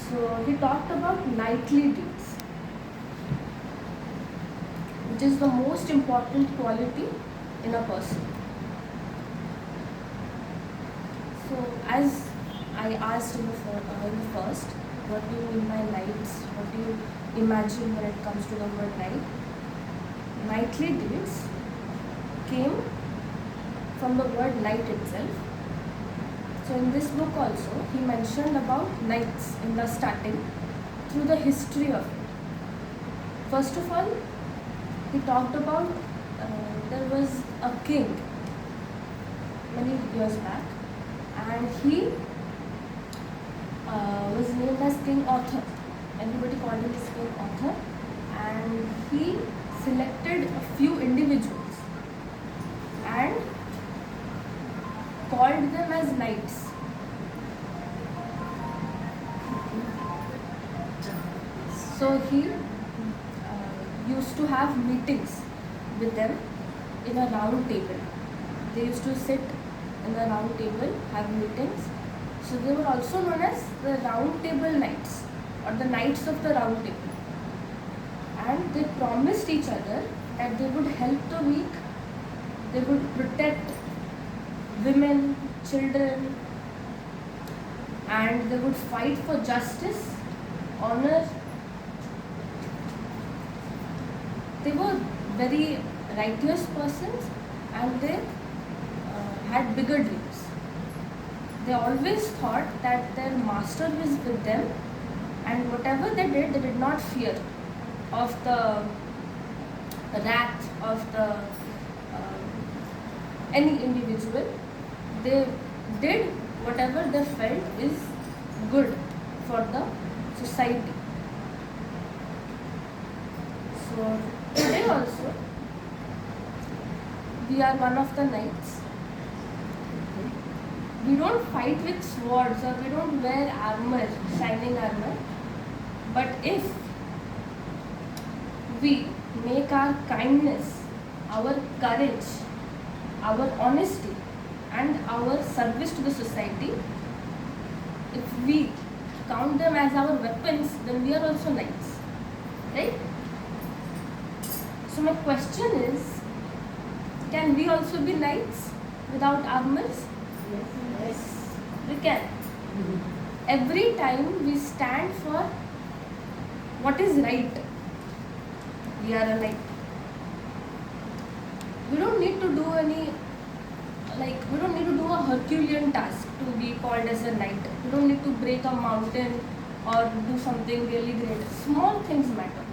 So he talked about knightly deeds, which is the most important quality in a person. So as I asked in the first, what do you mean by knights? What do you imagine when it comes to the word knight? Knightly deeds came from the word knight itself. So in this book also, he mentioned about knights in the starting through the history of it. First of all, he talked about there was a king many years back, and he was named as King Arthur. Everybody called him as King Arthur, and he selected a few individuals and called them as knights. So he used to have meetings with them in a round table. They used to sit in a round table, have meetings. So they were also known as the round table knights or the knights of the round table. And they promised each other that they would help the weak, they would protect women, children, and they would fight for justice, honor. They were very righteous persons, and they had bigger dreams. They always thought that their master was with them, and whatever they did not fear of the wrath of the any individual. They did whatever they felt is good for the society. So today also, we are one of the knights. We don't fight with swords or we don't wear armor, shining armor. But if we make our kindness, our courage, our honesty and our service to the society, if we count them as our weapons, then we are also knights. Right? So my question is, can we also be knights without armors? Yes. We can. Every time we stand for what is right, we are a knight. We don't need to do we don't need to do a Herculean task to be called as a knight. We don't need to break a mountain or do something really great. Small things matter.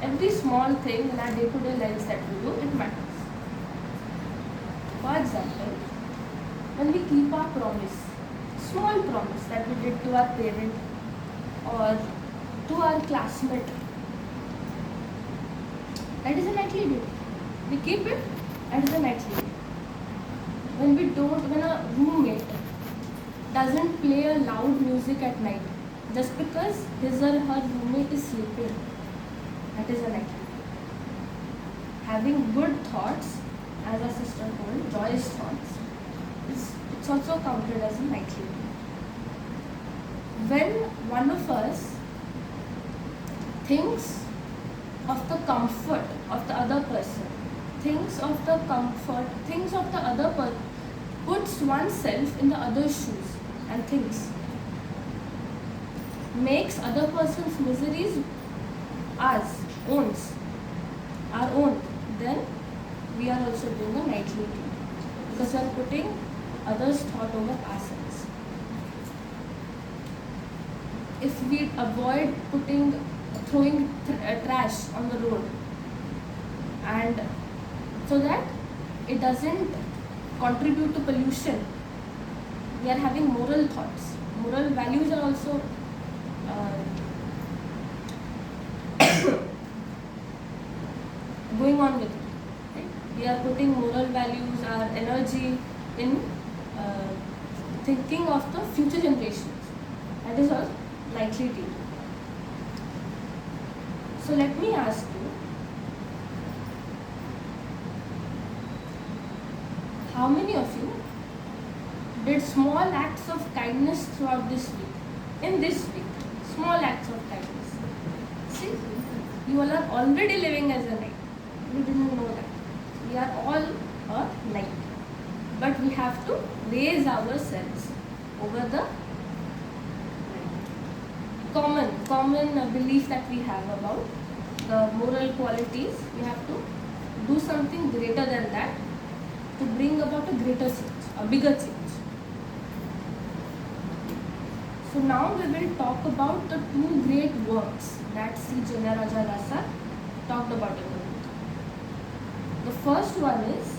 Every small thing in our day-to-day lives that we do, it matters. For example, when we keep our promise, small promise that we did to our parent or to our classmate, that is a knightly deed. We keep it, that is a knightly deed. When a roommate doesn't play a loud music at night just because his or her roommate is sleeping, that is a knightly deed. Having good thoughts, as our sister told, joyous thoughts, it's also counted as a knightly deed. When one of us thinks of the comfort of the other person, thinks of the other person, puts oneself in the other's shoes and thinks, makes other person's miseries our own, then we are also doing a knightly deed because we are putting others' thought over ourselves. If we avoid throwing trash on the road, and so that it doesn't contribute to pollution, we are having moral thoughts. Moral values are also going on with it. Right? We are putting moral values, our energy in thinking of the future generations. That is all likely to. So let me ask you, how many of you did small acts of kindness throughout this week? in this way. Small acts of kindness. See, you all are already living as a knight. You didn't know that. We are all a knight. But we have to raise ourselves over the common belief that we have about the moral qualities. We have to do something greater than that to bring about a greater change, a bigger change. So now we will talk about the two great works that Sri Jayaraja Rasa talked about in the book. The first one is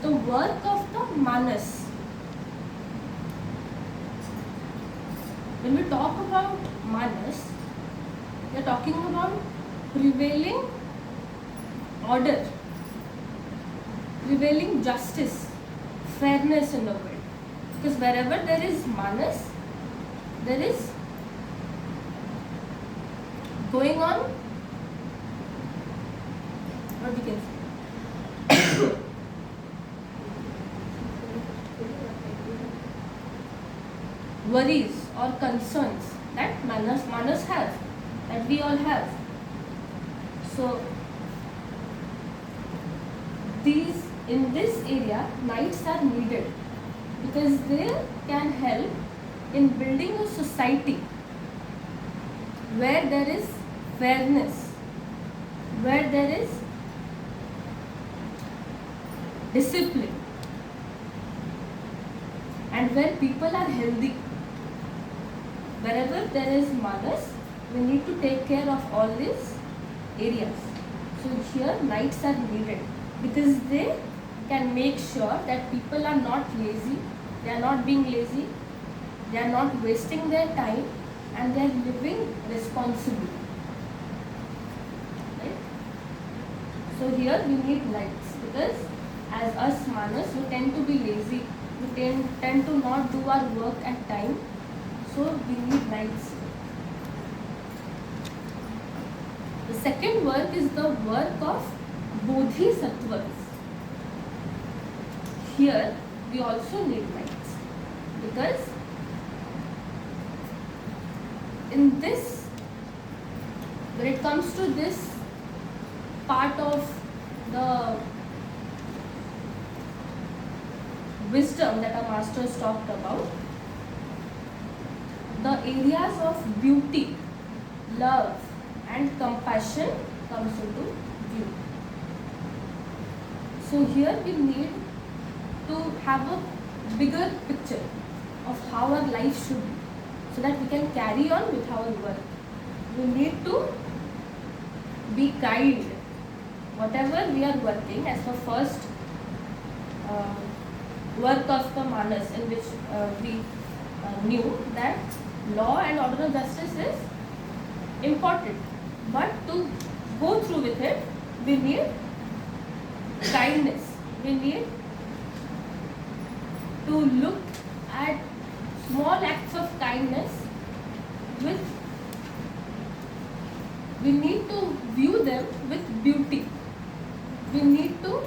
the work of the Manas. When we talk about Manas, we are talking about prevailing order, prevailing justice, fairness in the world. Because wherever there is Manas, there is going on, what we can say, worries or concerns that Manas have, that we all have. So in this area, knights are needed because they can help in building a society where there is fairness, where there is discipline, and where people are healthy. Wherever there is Manas, we need to take care of all these areas. So here knights are needed because they can make sure that people are not lazy, they are not being lazy, they are not wasting their time, and they are living responsibly. Right? So here we need knights because as us Manas, we tend to be lazy, we tend to not do our work at time. So we need knights. The second work is the work of Bodhisattvas. Here we also need knights because in this, when it comes to this part of the wisdom that our masters talked about, the areas of beauty, love and compassion comes into view. So here we need to have a bigger picture of how our life should be so that we can carry on with our work. We need to be kind. Whatever we are working, as the first work of the Manas, in which we knew that law and order of justice is important, but to go through with it, we need kindness. We need to look at small acts of kindness we need to view them with beauty. We need to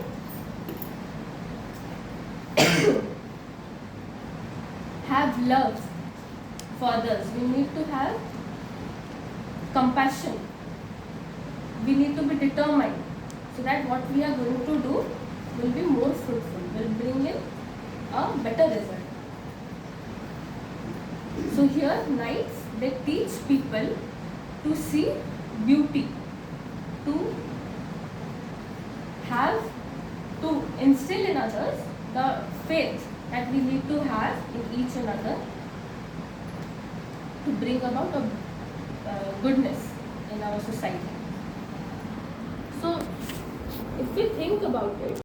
have love for others. We need to have compassion. We need to be determined so that what we are going to do will be more fruitful, will bring in a better result. So here knights, they teach people to see beauty, to instill in others the faith that we need to have in each another to bring about a goodness in our society. So if we think about it,